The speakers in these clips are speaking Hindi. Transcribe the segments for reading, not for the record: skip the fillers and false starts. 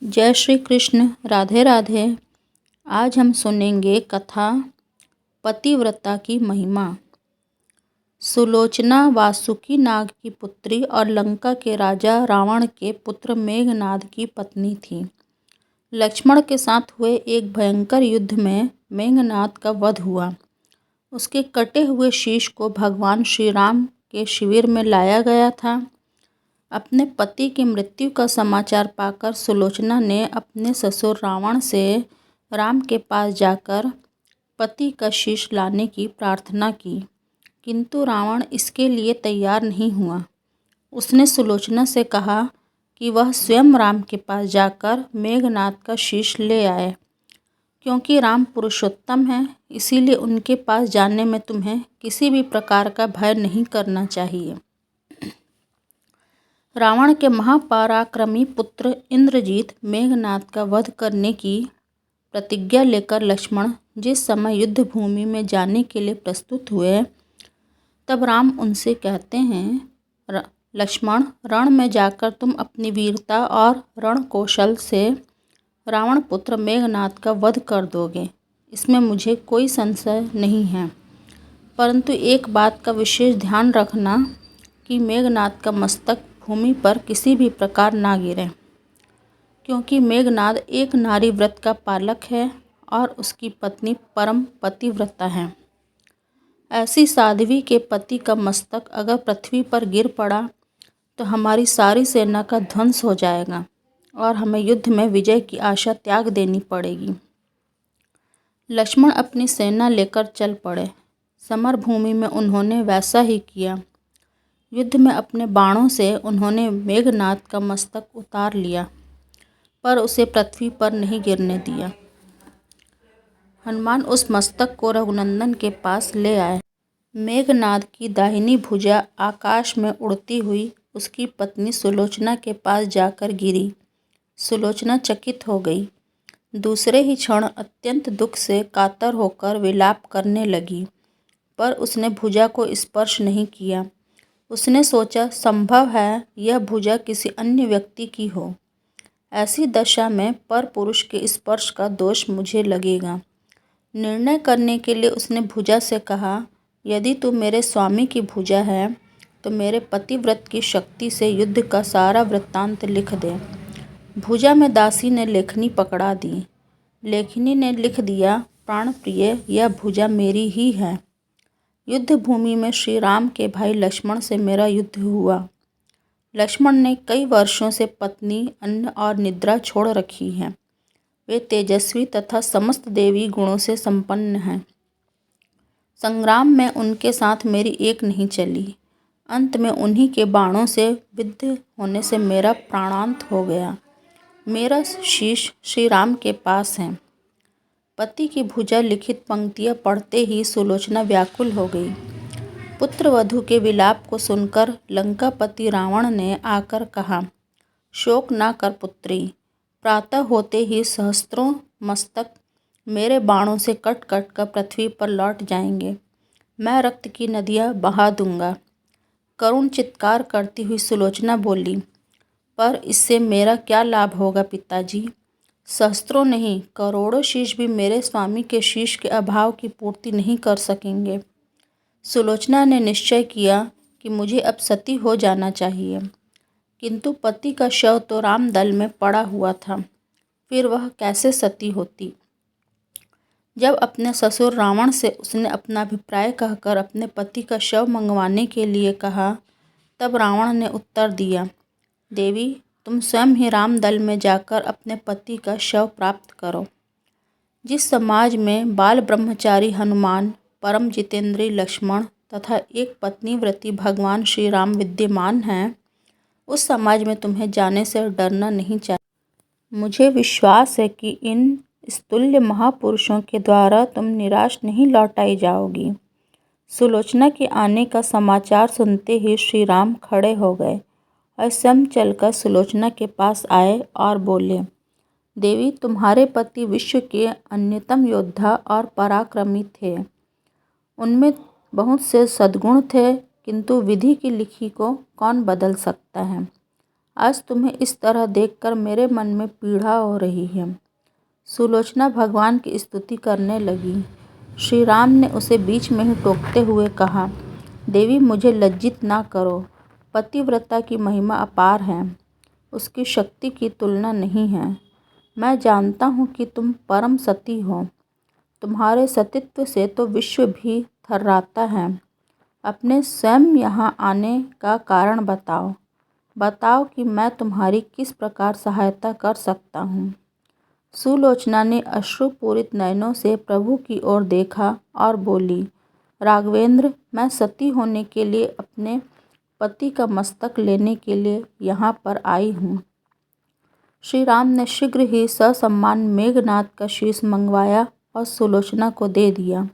जय श्री कृष्ण। राधे राधे। आज हम सुनेंगे कथा पतिव्रता की महिमा। सुलोचना वासुकी नाग की पुत्री और लंका के राजा रावण के पुत्र मेघनाद की पत्नी थी। लक्ष्मण के साथ हुए एक भयंकर युद्ध में मेघनाद का वध हुआ। उसके कटे हुए शीश को भगवान श्री राम के शिविर में लाया गया था। अपने पति की मृत्यु का समाचार पाकर सुलोचना ने अपने ससुर रावण से राम के पास जाकर पति का शीश लाने की प्रार्थना की, किंतु रावण इसके लिए तैयार नहीं हुआ। उसने सुलोचना से कहा कि वह स्वयं राम के पास जाकर मेघनाद का शीश ले आए। क्योंकि राम पुरुषोत्तम हैं, इसीलिए उनके पास जाने में तुम्हें किसी भी प्रकार का भय नहीं करना चाहिए। रावण के महापराक्रमी पुत्र इंद्रजीत मेघनाद का वध करने की प्रतिज्ञा लेकर लक्ष्मण जिस समय युद्ध भूमि में जाने के लिए प्रस्तुत हुए, तब राम उनसे कहते हैं, लक्ष्मण, रण में जाकर तुम अपनी वीरता और रण कौशल से रावण पुत्र मेघनाद का वध कर दोगे, इसमें मुझे कोई संशय नहीं है। परंतु एक बात का विशेष ध्यान रखना कि मेघनाद का मस्तक भूमि पर किसी भी प्रकार ना गिरे, क्योंकि मेघनाद एक नारी व्रत का पालक है और उसकी पत्नी परम पतिव्रता है। ऐसी साध्वी के पति का मस्तक अगर पृथ्वी पर गिर पड़ा तो हमारी सारी सेना का ध्वंस हो जाएगा और हमें युद्ध में विजय की आशा त्याग देनी पड़ेगी। लक्ष्मण अपनी सेना लेकर चल पड़े। समर भूमि में उन्होंने वैसा ही किया। युद्ध में अपने बाणों से उन्होंने मेघनाद का मस्तक उतार लिया, पर उसे पृथ्वी पर नहीं गिरने दिया। हनुमान उस मस्तक को रघुनंदन के पास ले आए। मेघनाद की दाहिनी भुजा आकाश में उड़ती हुई उसकी पत्नी सुलोचना के पास जाकर गिरी। सुलोचना चकित हो गई। दूसरे ही क्षण अत्यंत दुख से कातर होकर विलाप करने लगी, पर उसने भुजा को स्पर्श नहीं किया। उसने सोचा, संभव है यह भुजा किसी अन्य व्यक्ति की हो। ऐसी दशा में पर पुरुष के स्पर्श का दोष मुझे लगेगा। निर्णय करने के लिए उसने भुजा से कहा, यदि तू मेरे स्वामी की भुजा है तो मेरे पतिव्रत की शक्ति से युद्ध का सारा वृत्तांत लिख दे। भुजा में दासी ने लेखनी पकड़ा दी। लेखनी ने लिख दिया, प्राण प्रिय, यह भुजा मेरी ही है। युद्ध भूमि में श्री राम के भाई लक्ष्मण से मेरा युद्ध हुआ। लक्ष्मण ने कई वर्षों से पत्नी, अन्न और निद्रा छोड़ रखी है। वे तेजस्वी तथा समस्त देवी गुणों से संपन्न हैं। संग्राम में उनके साथ मेरी एक नहीं चली। अंत में उन्हीं के बाणों से विद्ध होने से मेरा प्राणांत हो गया। मेरा शीश श्री राम के पास है। पति की भुजा लिखित पंक्तियां पढ़ते ही सुलोचना व्याकुल हो गई। पुत्र वधू के विलाप को सुनकर लंकापति रावण ने आकर कहा, शोक ना कर पुत्री, प्रातः होते ही सहस्त्रों मस्तक मेरे बाणों से कट कट कर पृथ्वी पर लौट जाएंगे। मैं रक्त की नदियाँ बहा दूंगा। करुण चित्कार करती हुई सुलोचना बोली, पर इससे मेरा क्या लाभ होगा पिताजी? सहस्त्रों नहीं, करोड़ों शीश भी मेरे स्वामी के शीश के अभाव की पूर्ति नहीं कर सकेंगे। सुलोचना ने निश्चय किया कि मुझे अब सती हो जाना चाहिए, किंतु पति का शव तो रामदल में पड़ा हुआ था, फिर वह कैसे सती होती? जब अपने ससुर रावण से उसने अपना अभिप्राय कहकर अपने पति का शव मंगवाने के लिए कहा, तब रावण ने उत्तर दिया, देवी, तुम स्वयं ही रामदल में जाकर अपने पति का शव प्राप्त करो। जिस समाज में बाल ब्रह्मचारी हनुमान, परम जितेंद्री लक्ष्मण तथा एक पत्नीव्रती भगवान श्री राम विद्यमान हैं, उस समाज में तुम्हें जाने से डरना नहीं चाहिए। मुझे विश्वास है कि इन स्तुल्य महापुरुषों के द्वारा तुम निराश नहीं लौटाई जाओगी। सुलोचना के आने का समाचार सुनते ही श्री राम खड़े हो गए और स्वयं चलकर सुलोचना के पास आए और बोले, देवी, तुम्हारे पति विश्व के अन्यतम योद्धा और पराक्रमी थे। उनमें बहुत से सद्गुण थे, किंतु विधि की लिखी को कौन बदल सकता है। आज तुम्हें इस तरह देखकर मेरे मन में पीड़ा हो रही है। सुलोचना भगवान की स्तुति करने लगी। श्री राम ने उसे बीच में ही टोकते हुए कहा, देवी मुझे लज्जित ना करो। पतिव्रता की महिमा अपार है, उसकी शक्ति की तुलना नहीं है। मैं जानता हूँ कि तुम परम सती हो। तुम्हारे सतीत्व से तो विश्व भी थर्राता है। अपने स्वयं यहाँ आने का कारण बताओ। बताओ कि मैं तुम्हारी किस प्रकार सहायता कर सकता हूँ। सुलोचना ने अश्रुपूरित नयनों से प्रभु की ओर देखा और बोली, राघवेंद्र, मैं सती होने के लिए अपने पति का मस्तक लेने के लिए यहाँ पर आई हूँ। श्री राम ने शीघ्र ही ससम्मान मेघनाद का शीश मंगवाया और सुलोचना को दे दिया।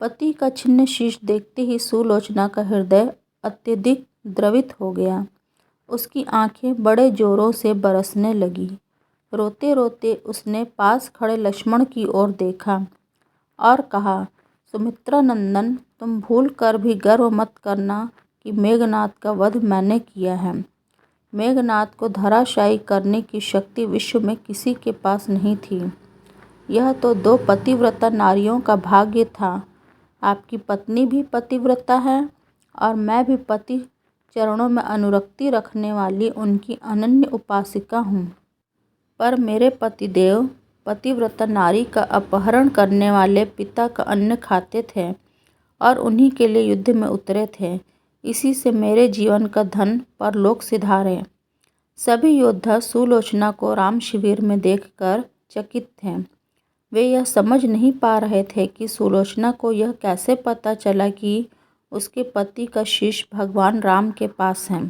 पति का छिन्न शीश देखते ही सुलोचना का हृदय अत्यधिक द्रवित हो गया। उसकी आंखें बड़े जोरों से बरसने लगी। रोते रोते उसने पास खड़े लक्ष्मण की ओर देखा और कहा, सुमित्रा नंदन, तुम भूल कर भी गर्व मत करना कि मेघनाद का वध मैंने किया है। मेघनाद को धराशायी करने की शक्ति विश्व में किसी के पास नहीं थी। यह तो 2 पतिव्रता नारियों का भाग्य था। आपकी पत्नी भी पतिव्रता है और मैं भी पति चरणों में अनुरक्ति रखने वाली उनकी अनन्य उपासिका हूँ। पर मेरे पतिदेव पतिव्रता नारी का अपहरण करने वाले पिता का अन्न खाते थे और उन्हीं के लिए युद्ध में उतरे थे। इसी से मेरे जीवन का धन परलोक सिधारे। सभी योद्धा सुलोचना को राम शिविर में देखकर चकित थे। वे यह समझ नहीं पा रहे थे कि सुलोचना को यह कैसे पता चला कि उसके पति का शीश भगवान राम के पास है।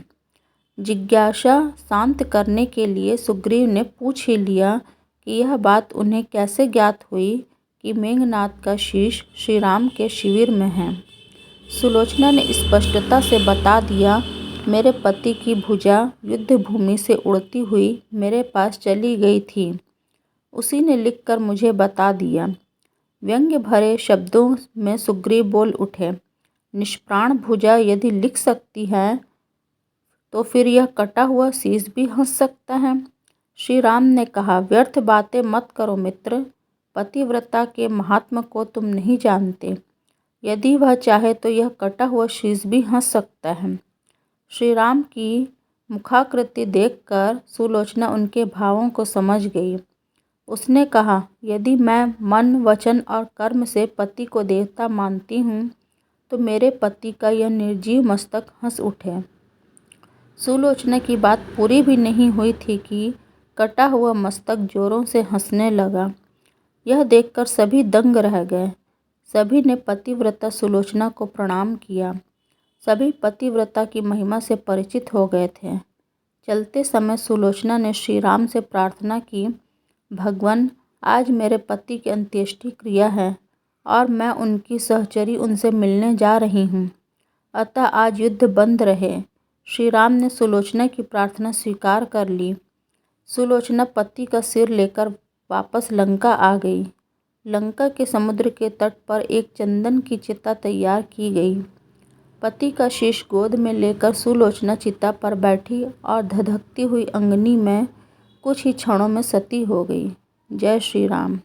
जिज्ञासा शांत करने के लिए सुग्रीव ने पूछ ही लिया कि यह बात उन्हें कैसे ज्ञात हुई कि मेघनाद का शीश श्री राम के शिविर में है। सुलोचना ने स्पष्टता से बता दिया, मेरे पति की भुजा युद्ध भूमि से उड़ती हुई मेरे पास चली गई थी। उसी ने लिखकर मुझे बता दिया। व्यंग्य भरे शब्दों में सुग्रीव बोल उठे, निष्प्राण भुजा यदि लिख सकती है तो फिर यह कटा हुआ शीश भी हंस सकता है। श्री राम ने कहा, व्यर्थ बातें मत करो मित्र। पतिव्रता के महात्मा को तुम नहीं जानते। यदि वह चाहे तो यह कटा हुआ शीश भी हंस सकता है। श्री राम की मुखाकृति देखकर सुलोचना उनके भावों को समझ गई। उसने कहा, यदि मैं मन, वचन और कर्म से पति को देवता मानती हूँ तो मेरे पति का यह निर्जीव मस्तक हंस उठे। सुलोचना की बात पूरी भी नहीं हुई थी कि कटा हुआ मस्तक जोरों से हंसने लगा। यह देखकर सभी दंग रह गए। सभी ने पतिव्रता सुलोचना को प्रणाम किया। सभी पतिव्रता की महिमा से परिचित हो गए थे। चलते समय सुलोचना ने श्री राम से प्रार्थना की, भगवान, आज मेरे पति की अंत्येष्टि क्रिया है और मैं उनकी सहचरी उनसे मिलने जा रही हूँ, अतः आज युद्ध बंद रहे। श्री राम ने सुलोचना की प्रार्थना स्वीकार कर ली। सुलोचना पति का सिर लेकर वापस लंका आ गई। लंका के समुद्र के तट पर एक चंदन की चिता तैयार की गई। पति का शीश गोद में लेकर सुलोचना चिता पर बैठी और धधकती हुई अंगनी में कुछ ही क्षणों में सती हो गई। जय श्री राम।